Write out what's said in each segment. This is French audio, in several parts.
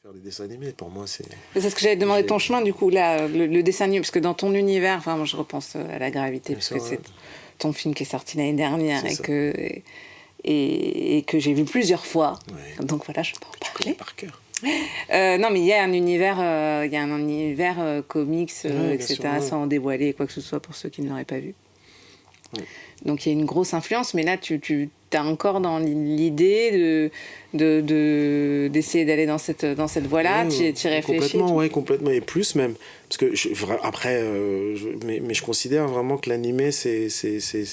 faire des dessins animés. Pour moi, c'est... C'est ce que j'allais te demander, ton chemin, du coup, là, le dessin animé, parce que dans ton univers, enfin, moi, je repense à La Gravité, parce que c'est ton film qui est sorti l'année dernière et que j'ai vu plusieurs fois. Ouais. Donc voilà, je peux en parler. Par cœur. Non, mais il y a un univers, comics, etc., sûr, sans dévoiler quoi que ce soit pour ceux qui ne l'auraient pas vu. Ouais. Donc il y a une grosse influence, mais là, tu as encore dans l'idée d'essayer d'aller dans cette voie-là, tu y réfléchis. Complètement, et plus même. Parce que après, mais je considère vraiment que l'animé,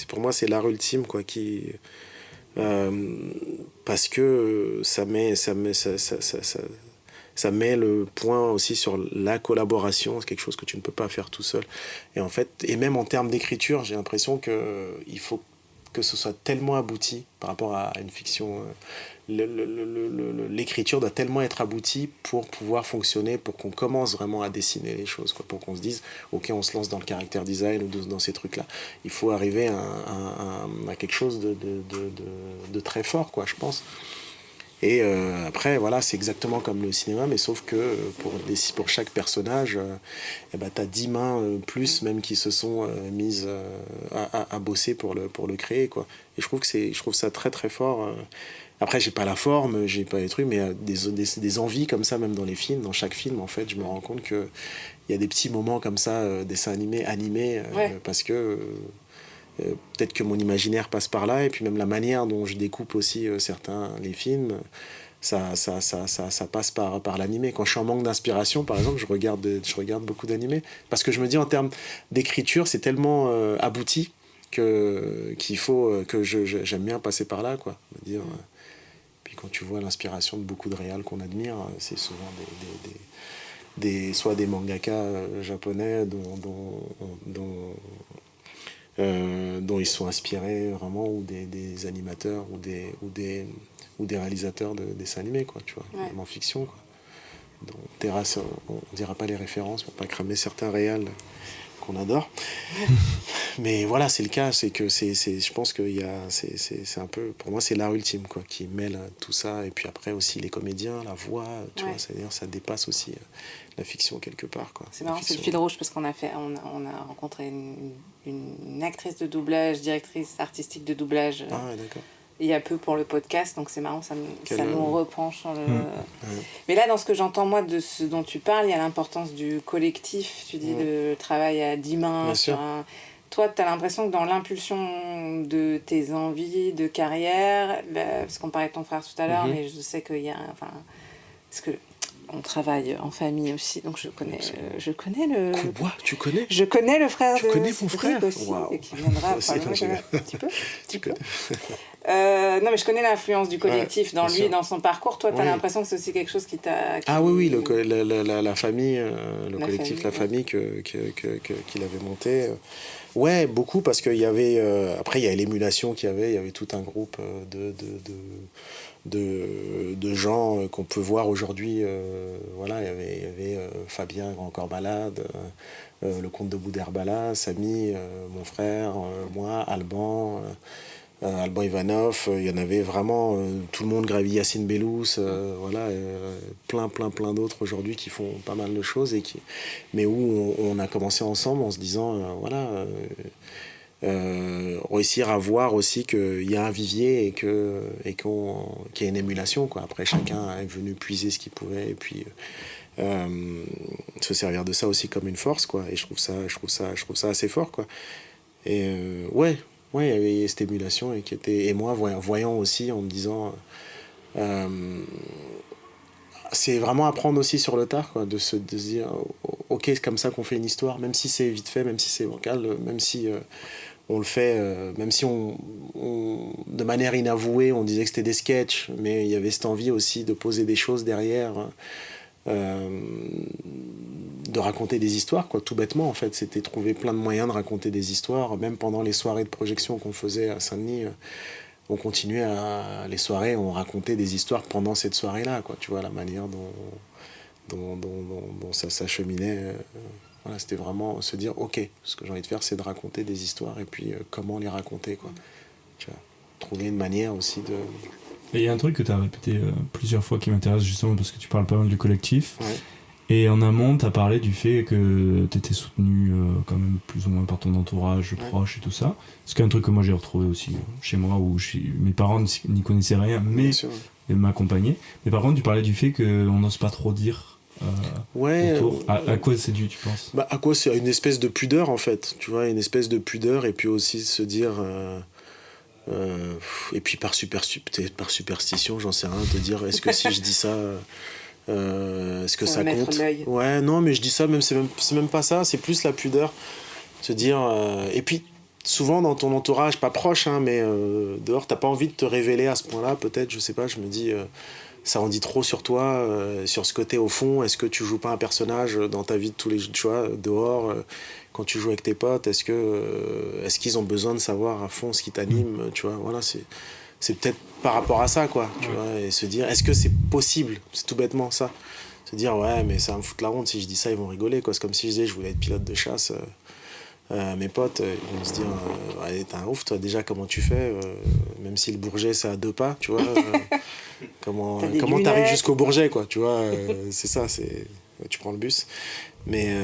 pour moi, c'est l'art ultime, quoi, parce que ça met le point aussi sur la collaboration, c'est quelque chose que tu ne peux pas faire tout seul. Et en fait, et même en termes d'écriture, j'ai l'impression qu'il faut que ce soit tellement abouti par rapport à une fiction. L'écriture doit tellement être aboutie pour pouvoir fonctionner, pour qu'on commence vraiment à dessiner les choses, quoi, pour qu'on se dise, ok, on se lance dans le character design ou dans ces trucs-là. Il faut arriver à quelque chose de très fort, quoi, je pense. Et après, voilà, c'est exactement comme le cinéma, mais sauf que pour chaque personnage, t'as 10 mains plus, même qui se sont mises à bosser pour le créer, quoi. Et je trouve ça très très fort. Après, j'ai pas la forme, j'ai pas les trucs, mais des envies comme ça, même dans les films, dans chaque film, en fait, je me rends compte qu'il y a des petits moments comme ça, dessins animés, parce que... peut-être que mon imaginaire passe par là, et puis même la manière dont je découpe aussi les films, ça passe par l'animé. Quand je suis en manque d'inspiration, par exemple, je regarde beaucoup d'animés, parce que je me dis, en termes d'écriture, c'est tellement abouti qu'il faut que j'aime bien passer par là, quoi. Me dire, puis quand tu vois l'inspiration de beaucoup de réals qu'on admire, c'est souvent soit des mangaka japonais dont ils sont inspirés vraiment, ou des animateurs ou des réalisateurs de dessins animés, quoi, tu vois, même en fiction, quoi. Donc, Terrace, on dira pas les références pour pas cramer certains réals qu'on adore. Mais voilà, c'est le cas, c'est que je pense que c'est un peu, pour moi, c'est l'art ultime, quoi, qui mêle tout ça, et puis après aussi les comédiens, la voix, tu vois, c'est-à-dire ça dépasse aussi la fiction quelque part, quoi. C'est marrant, c'est le fil rouge, parce qu'on a rencontré une actrice de doublage, directrice artistique de doublage. Ah ouais, d'accord. Il y a peu pour le podcast, donc c'est marrant, ça nous reprend sur le... Mais là, dans ce que j'entends, moi, de ce dont tu parles, il y a l'importance du collectif, tu dis, le travail à 10 mains sur un... Toi, tu as l'impression que dans l'impulsion de tes envies de carrière, parce qu'on parlait de ton frère tout à l'heure, mais je sais qu'il y a... parce que on travaille en famille aussi, donc je connais le... Quoi, tu connais? Je connais le frère de... Tu connais mon frère aussi, wow. Et qui viendra probablement un petit peu. Non, mais je connais l'influence du collectif dans lui et dans son parcours. Toi, tu as l'impression que c'est aussi quelque chose qui t'a... Ah oui, la famille, le collectif La Famille qu'il avait monté. Ouais, beaucoup, parce qu'il y avait... après, il y avait l'émulation qu'il y avait tout un groupe de gens qu'on peut voir aujourd'hui. Voilà, il y avait Fabien Grand Corps Malade, le comte de Boudherbala, Samy, mon frère, moi, Alban Ivanov, il y en avait vraiment, tout le monde, Gravy, Yacine Bellous, voilà, plein d'autres aujourd'hui qui font pas mal de choses, mais où on a commencé ensemble en se disant, réussir à voir aussi qu'il y a un vivier et qu'il y a une émulation, quoi. Après, chacun est venu puiser ce qu'il pouvait, et puis se servir de ça aussi comme une force, quoi. Et je trouve ça assez fort, quoi. Et ouais, il y avait cette émulation, et moi voyant aussi, en me disant c'est vraiment apprendre aussi sur le tard, quoi, de se dire ok, c'est comme ça qu'on fait une histoire, même si c'est vite fait, même si c'est vocal, même si on le fait, même si on de manière inavouée on disait que c'était des sketchs, mais il y avait cette envie aussi de poser des choses derrière, de raconter des histoires, quoi, tout bêtement, en fait. C'était trouver plein de moyens de raconter des histoires, même pendant les soirées de projection qu'on faisait à Saint-Denis. On continuait les soirées, on racontait des histoires pendant cette soirée-là, quoi. Tu vois, la manière dont ça s'acheminait. Voilà, c'était vraiment se dire, ok, ce que j'ai envie de faire, c'est de raconter des histoires, et puis comment les raconter, quoi. Tu vois, trouver une manière aussi Et il y a un truc que tu as répété plusieurs fois qui m'intéresse justement parce que tu parles pas mal du collectif. Ouais. Et en amont, tu as parlé du fait que tu étais soutenu quand même plus ou moins par ton entourage proche et tout ça. Ce qui est un truc que moi j'ai retrouvé aussi chez moi où mes parents n'y connaissaient rien mais ils m'accompagnaient. Mais par contre, tu parlais du fait qu'on n'ose pas trop dire autour. À quoi c'est dû, tu penses? À quoi c'est une espèce de pudeur en fait. Tu vois, une espèce de pudeur et puis aussi se dire... et puis par superstition, j'en sais rien, te dire est-ce que si je dis ça... est-ce que ça compte? Ouais, non, mais je dis ça, c'est même pas ça, c'est plus la pudeur. Se dire. Et puis, souvent dans ton entourage, pas proche, hein, mais dehors, t'as pas envie de te révéler à ce point-là, peut-être, je sais pas, je me dis, ça en dit trop sur toi, sur ce côté au fond. Est-ce que tu joues pas un personnage dans ta vie de tous les jours, tu vois, dehors, quand tu joues avec tes potes, est-ce qu'ils ont besoin de savoir à fond ce qui t'anime, tu vois, voilà, c'est peut-être par rapport à ça, quoi, tu vois, et se dire, est-ce que c'est possible? C'est tout bêtement ça. Se dire, ouais, mais ça va me foutre la honte, si je dis ça, ils vont rigoler, quoi. C'est comme si je disais, je voulais être pilote de chasse. Mes potes, ils vont se dire, ouais, t'es un ouf, toi, déjà, comment tu fais, même si le Bourget, c'est à 2 pas, tu vois, comment t'arrives jusqu'au Bourget, quoi, tu vois, c'est ça, tu prends le bus. Mais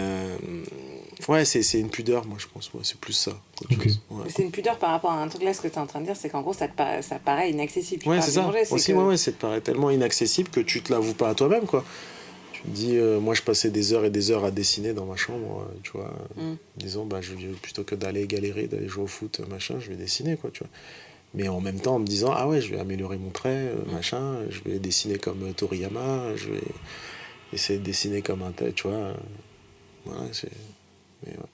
ouais, c'est une pudeur, moi, je pense. Ouais, c'est plus ça. Okay. Ouais. C'est une pudeur par rapport à un truc là, ce que tu es en train de dire, c'est qu'en gros, ça paraît inaccessible. Ouais, c'est ça. Aussi, ouais, ça te paraît tellement inaccessible que tu te l'avoues pas à toi-même, quoi. Tu me dis, moi, je passais des heures et des heures à dessiner dans ma chambre, tu vois. Disons, plutôt que d'aller galérer, d'aller jouer au foot, machin, je vais dessiner, quoi, tu vois. Mais en même temps, en me disant, ah ouais, je vais améliorer mon trait, machin, je vais dessiner comme Toriyama, je vais essayer de dessiner comme un tel, tu vois. Voilà, c'est... Mais ouais.